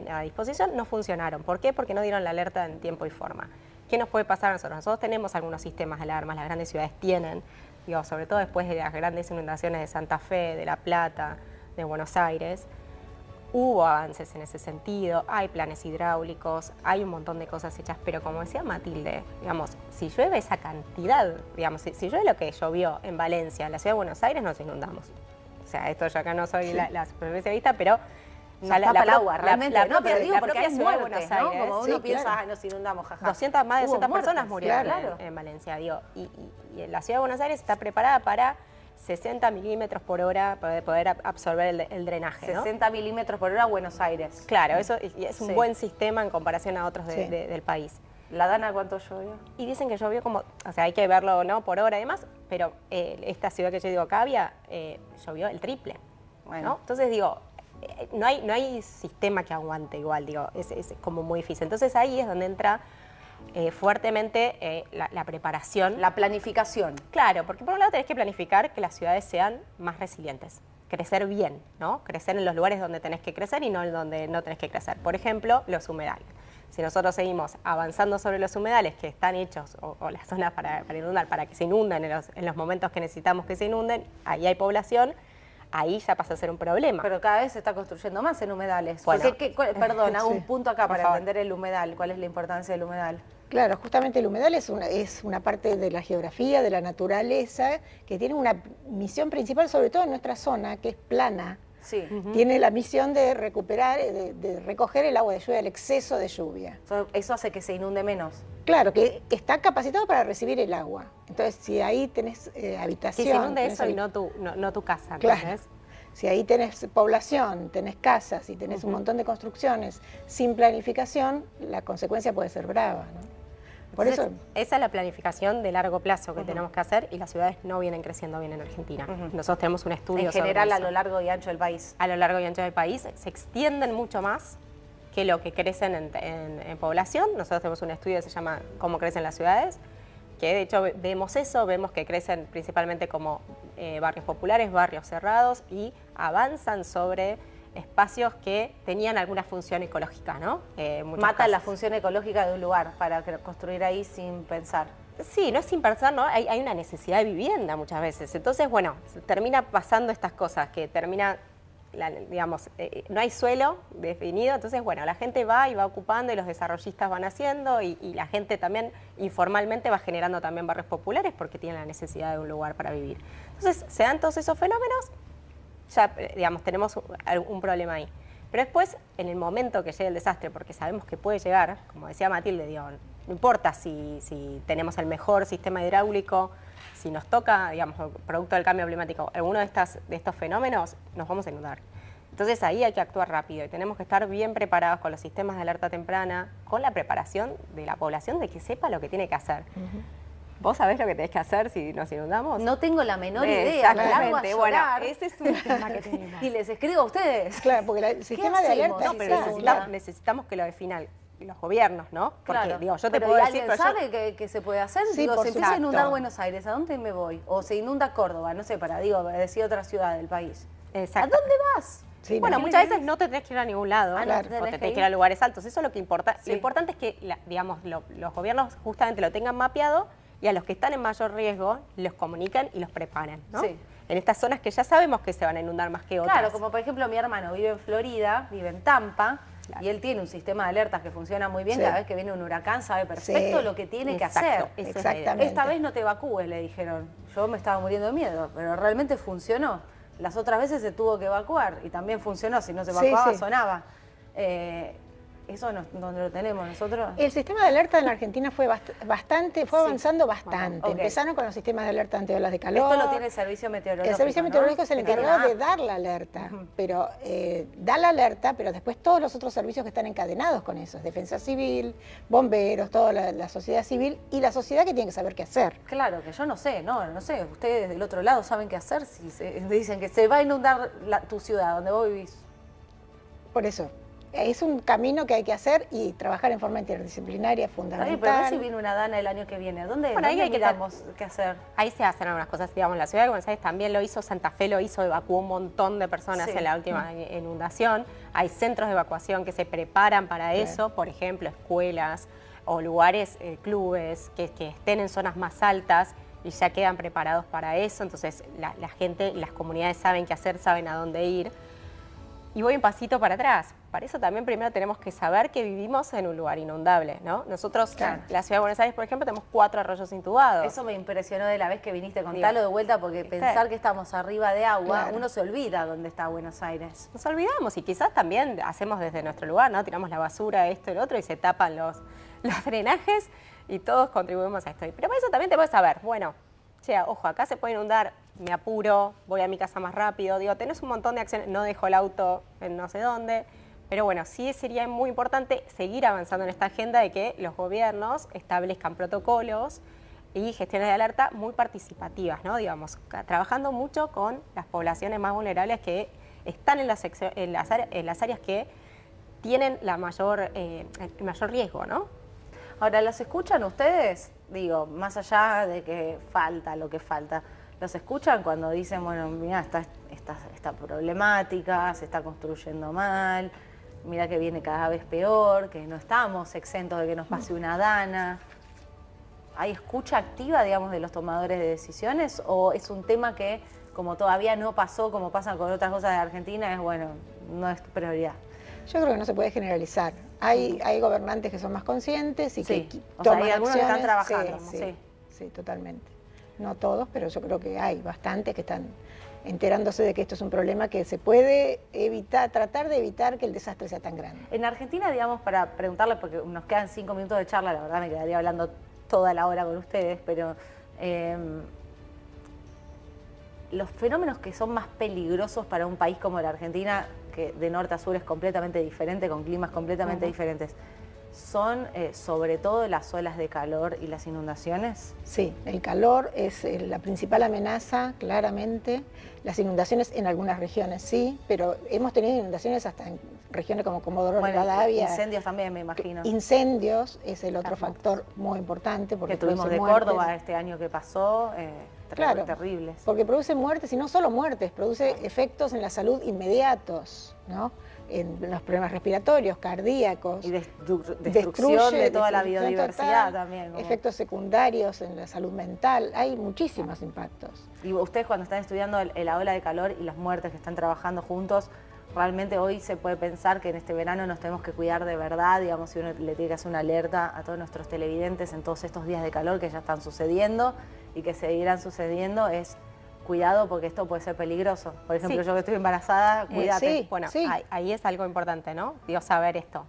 a disposición no funcionaron. ¿Por qué? Porque no dieron la alerta en tiempo y forma. ¿Qué nos puede pasar a nosotros? Nosotros tenemos algunos sistemas de alarmas, las grandes ciudades tienen, digo, sobre todo después de las grandes inundaciones de Santa Fe, de La Plata, de Buenos Aires. Hubo avances en ese sentido, hay planes hidráulicos, hay un montón de cosas hechas, pero como decía Matilde, digamos, si llueve esa cantidad, digamos, si llueve lo que llovió en Valencia, en la ciudad de Buenos Aires, nos inundamos. O sea, esto yo acá no soy la especialista, pero nos tapa el agua, realmente. No, pero digo, porque hay ciudad de muertes, Buenos Aires, ¿no? Como uno sí, piensa, claro. "Ay, nos inundamos, jaja". más de 200 personas murieron claro. en Valencia, digo, y la ciudad de Buenos Aires está preparada para 60 milímetros por hora para poder absorber el drenaje, ¿no? 60 milímetros por hora Buenos Aires. Claro, eso es un buen sistema en comparación a otros del país. ¿La Dana cuánto llovió? Y dicen que llovió como, o sea, hay que verlo, ¿no?, por hora y demás, pero esta ciudad que yo digo, Cavia, llovió el triple, Bueno. ¿no? Entonces digo, no hay sistema que aguante igual, digo, es como muy difícil. Entonces ahí es donde entra fuertemente la preparación. La planificación. Claro, porque por un lado tenés que planificar que las ciudades sean más resilientes, crecer bien, ¿no? Crecer en los lugares donde tenés que crecer y no en donde no tenés que crecer. Por ejemplo, los humedales. Si nosotros seguimos avanzando sobre los humedales que están hechos, o las zonas para inundar, para que se inunden en los momentos que necesitamos que se inunden, ahí hay población, ahí ya pasa a ser un problema. Pero cada vez se está construyendo más en humedales. Bueno. Perdón, hago un punto acá para favor. entender el humedal. ¿Cuál es la importancia del humedal? Claro, justamente el humedal es una parte de la geografía, de la naturaleza, que tiene una misión principal, sobre todo en nuestra zona, que es plana. Sí. Tiene la misión de recuperar, de recoger el agua de lluvia, el exceso de lluvia. Eso hace que se inunde menos. Claro, que está capacitado para recibir el agua. Entonces, si ahí tenés habitación... Si se inunde tenés eso y no tu casa, Claro. ¿entendés? Si ahí tenés población, tenés casas y tenés un montón de construcciones sin planificación, la consecuencia puede ser brava, ¿no? Por Entonces, eso... esa es la planificación de largo plazo que tenemos que hacer, y las ciudades no vienen creciendo bien en Argentina. Nosotros tenemos un estudio En general, sobre a eso. lo largo y ancho del país. A lo largo y ancho del país se extienden mucho más que lo que crecen en población. Nosotros tenemos un estudio que se llama Cómo crecen las ciudades, que de hecho vemos eso, vemos que crecen principalmente como barrios populares, barrios cerrados, y avanzan sobre espacios que tenían alguna función ecológica, ¿no? Matan la función ecológica de un lugar para construir ahí sin pensar. Sí, no es sin pensar, ¿no? Hay una necesidad de vivienda muchas veces. Entonces, bueno, termina pasando estas cosas, que termina, digamos, no hay suelo definido, entonces, bueno, la gente va y va ocupando y los desarrollistas van haciendo y la gente también informalmente va generando también barrios populares porque tienen la necesidad de un lugar para vivir. Entonces, se dan todos esos fenómenos, ya, digamos, tenemos un problema ahí. Pero después, en el momento que llegue el desastre, porque sabemos que puede llegar, como decía Matilde, digo, no importa si tenemos el mejor sistema hidráulico, si nos toca, digamos, producto del cambio climático, alguno de estos fenómenos, nos vamos a inundar. Entonces ahí hay que actuar rápido y tenemos que estar bien preparados con los sistemas de alerta temprana, con la preparación de la población de que sepa lo que tiene que hacer. ¿Vos sabés lo que tenés que hacer si nos inundamos? No tengo la menor idea. Exactamente. Bueno, ese es un tema que tenemos. y les escribo a ustedes. Claro, porque el sistema de alerta... No, pero necesitamos que lo definan los gobiernos, ¿no? Porque, claro. digo, yo te pero puedo ¿alguien decir... sabe que se puede hacer? Sí, Digo, por se empieza a inundar supuesto. Buenos Aires, ¿a dónde me voy? O se inunda Córdoba, no sé, decir otra ciudad del país. Exacto. ¿A dónde vas? Sí, bueno, muchas veces no te tenés que ir a ningún lado, claro. o te tenés que ir a lugares altos. Eso es lo que importa. Lo importante es que, digamos, los gobiernos justamente lo tengan mapeado y a los que están en mayor riesgo los comuniquen y los preparen, ¿no? Sí. En estas zonas que ya sabemos que se van a inundar más que otras. Claro, como por ejemplo mi hermano vive en Florida, vive en Tampa, y él tiene un sistema de alertas que funciona muy bien. Cada vez que viene un huracán sabe perfecto lo que tiene que hacer. Exactamente. Esta vez no te evacúes, le dijeron. Yo me estaba muriendo de miedo, pero realmente funcionó. Las otras veces se tuvo que evacuar y también funcionó. Si no se evacuaba, sonaba. Eso no lo tenemos nosotros. El sistema de alerta en la Argentina fue avanzando bastante. Empezaron con los sistemas de alerta ante olas de calor. Esto lo tiene el servicio meteorológico. El servicio meteorológico es el encargado de dar la alerta, pero da la alerta, pero después todos los otros servicios que están encadenados con eso, Defensa Civil, bomberos, toda la sociedad civil y la sociedad que tiene que saber qué hacer. Claro, que yo no sé, no sé. Ustedes del otro lado saben qué hacer si dicen que se va a inundar tu ciudad donde vos vivís. Por eso. Es un camino que hay que hacer y trabajar en forma interdisciplinaria es fundamental. Pero si viene una dana el año que viene, ¿dónde ahí miramos qué hacer? Ahí se hacen algunas cosas, digamos, la ciudad de Buenos Aires también lo hizo, Santa Fe lo hizo, evacuó un montón de personas en la última inundación. Hay centros de evacuación que se preparan para eso, por ejemplo, escuelas o lugares, clubes que estén en zonas más altas y ya quedan preparados para eso. Entonces la gente, las comunidades saben qué hacer, saben a dónde ir. Y voy un pasito para atrás. Para eso también primero tenemos que saber que vivimos en un lugar inundable, ¿no? Nosotros, la Ciudad de Buenos Aires, por ejemplo, tenemos 4 arroyos intubados. Eso me impresionó de la vez que viniste, contalo de vuelta, porque pensar que estamos arriba de agua, uno se olvida dónde está Buenos Aires. Nos olvidamos y quizás también hacemos desde nuestro lugar, ¿no? Tiramos la basura, esto y lo otro, y se tapan los drenajes y todos contribuimos a esto. Pero para eso también te puedes saber, bueno, ojo, acá se puede inundar, me apuro, voy a mi casa más rápido, digo, tenés un montón de acciones, no dejo el auto en no sé dónde, pero bueno, sí sería muy importante seguir avanzando en esta agenda de que los gobiernos establezcan protocolos y gestiones de alerta muy participativas, ¿no? Digamos, trabajando mucho con las poblaciones más vulnerables que están en las áreas que tienen el mayor riesgo, ¿no? Ahora, ¿los escuchan ustedes? Digo, más allá de que falta lo que falta, ¿los escuchan cuando dicen, bueno, mira, esta problemática, se está construyendo mal, mira que viene cada vez peor, que no estamos exentos de que nos pase una dana? ¿Hay escucha activa, digamos, de los tomadores de decisiones? ¿O es un tema que, como todavía no pasó, como pasa con otras cosas de Argentina, es bueno, no es prioridad? Yo creo que no se puede generalizar. Hay gobernantes que son más conscientes y que toman hay algunos que están acciones. trabajando. Sí, totalmente. No todos, pero yo creo que hay bastantes que están enterándose de que esto es un problema que se puede evitar, tratar de evitar que el desastre sea tan grande. En Argentina, digamos, para preguntarle, porque nos quedan 5 minutos de charla, la verdad me quedaría hablando toda la hora con ustedes, pero los fenómenos que son más peligrosos para un país como la Argentina, que de norte a sur es completamente diferente, con climas completamente diferentes, ¿son sobre todo las olas de calor y las inundaciones? Sí, el calor es la principal amenaza, claramente. Las inundaciones en algunas regiones sí, pero hemos tenido inundaciones hasta en regiones como Comodoro Rivadavia. Incendios también, me imagino. Incendios es el otro factor muy importante. Porque que tuvimos de muertes. Córdoba este año que pasó, terribles. Porque produce muertes, y no solo muertes, produce efectos en la salud inmediatos, ¿no? En los problemas respiratorios, cardíacos. Y destrucción de toda la biodiversidad total, también. Efectos secundarios en la salud mental, hay muchísimos impactos. Y ustedes cuando están estudiando la ola de calor y las muertes que están trabajando juntos, realmente hoy se puede pensar que en este verano nos tenemos que cuidar de verdad, digamos, si uno le tiene que hacer una alerta a todos nuestros televidentes en todos estos días de calor que ya están sucediendo y que seguirán sucediendo, es cuidado porque esto puede ser peligroso. Por ejemplo, yo que estoy embarazada, cuídate. Ahí es algo importante, ¿no? Digo, saber esto.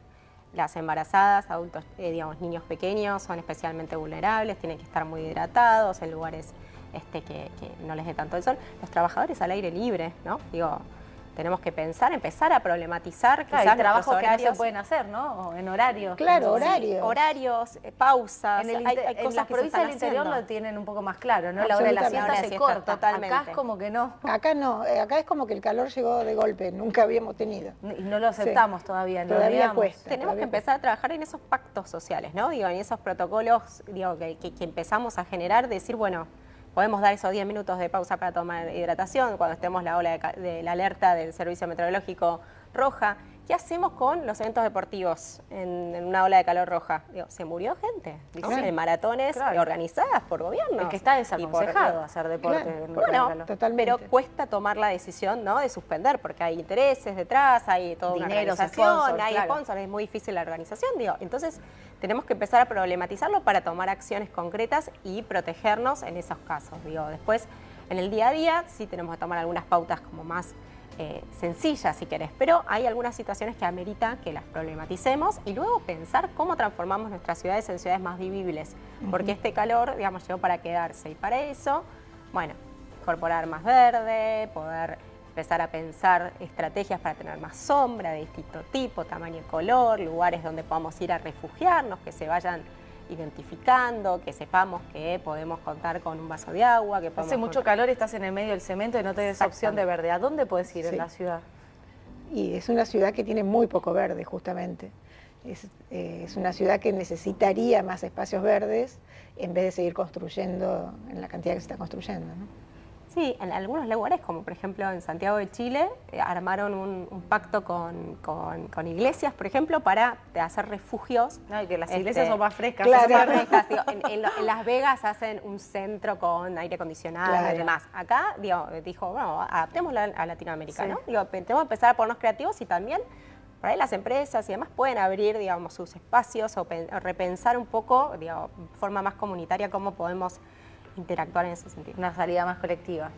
Las embarazadas, adultos, digamos, niños pequeños son especialmente vulnerables, tienen que estar muy hidratados en lugares que no les dé tanto el sol. Los trabajadores al aire libre, ¿no? Digo, tenemos que empezar a problematizar quizás trabajos que no se pueden hacer, ¿no? O en horarios. Claro, horarios. Horarios, pausas. En las provincias del interior lo tienen un poco más claro, ¿no? La hora de la siesta se corta. Totalmente. Acá es como que no. Acá no, acá es como que el calor llegó de golpe, nunca habíamos tenido. Y no lo aceptamos todavía, no todavía cuesta. Tenemos que empezar a trabajar en esos pactos sociales, ¿no? Digo, en esos protocolos, digo, que empezamos a generar, decir, bueno, podemos dar esos 10 minutos de pausa para tomar hidratación cuando estemos la ola de la alerta del Servicio Meteorológico roja. ¿Qué hacemos con los eventos deportivos en una ola de calor roja? Digo, se murió gente, en maratones organizadas por gobierno. El que está desaconsejado hacer deporte. Bueno, pero cuesta tomar la decisión, ¿no?, de suspender, porque hay intereses detrás, hay toda una organización, hay sponsors, es muy difícil la organización, digo. Entonces, tenemos que empezar a problematizarlo para tomar acciones concretas y protegernos en esos casos. Digo, después, en el día a día, sí tenemos que tomar algunas pautas como más sencillas, si querés, pero hay algunas situaciones que amerita que las problematicemos y luego pensar cómo transformamos nuestras ciudades en ciudades más vivibles, porque este calor, digamos, llegó para quedarse, y para eso, bueno, incorporar más verde, poder empezar a pensar estrategias para tener más sombra de distinto tipo, tamaño y color, lugares donde podamos ir a refugiarnos, que se vayan identificando, que sepamos que podemos contar con un vaso de agua. Que hace mucho calor y estás en el medio del cemento y no tenés opción de verde. ¿A dónde puedes ir en la ciudad? Y es una ciudad que tiene muy poco verde, justamente. Es una ciudad que necesitaría más espacios verdes en vez de seguir construyendo en la cantidad que se está construyendo, ¿no? Sí, en algunos lugares, como por ejemplo en Santiago de Chile, armaron un pacto con iglesias, por ejemplo, para hacer refugios. Ay, que las iglesias son más frescas. Claro, son más frescas. Digo, en Las Vegas hacen un centro con aire acondicionado y demás. Acá, dijo, bueno, adaptémoslo a Latinoamérica, ¿no? Digo, tenemos que empezar a ponernos creativos y también por ahí las empresas y demás pueden abrir, digamos, sus espacios o repensar un poco, de forma más comunitaria, cómo podemos interactuar en ese sentido. Una salida más colectiva.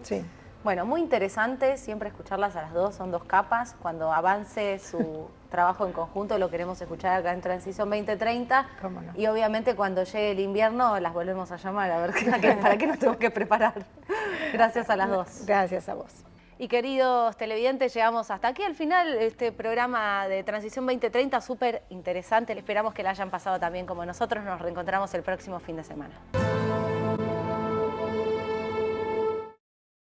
Sí. Bueno, muy interesante siempre escucharlas a las dos, son dos capas. Cuando avance su trabajo en conjunto lo queremos escuchar acá en Transición 2030. ¿Cómo no? Y obviamente cuando llegue el invierno las volvemos a llamar a ver para qué nos tenemos que preparar. Gracias a las dos. Gracias a vos. Y queridos televidentes, llegamos hasta aquí al final este programa de Transición 2030, súper interesante. Esperamos que la hayan pasado también como nosotros. Nos reencontramos el próximo fin de semana.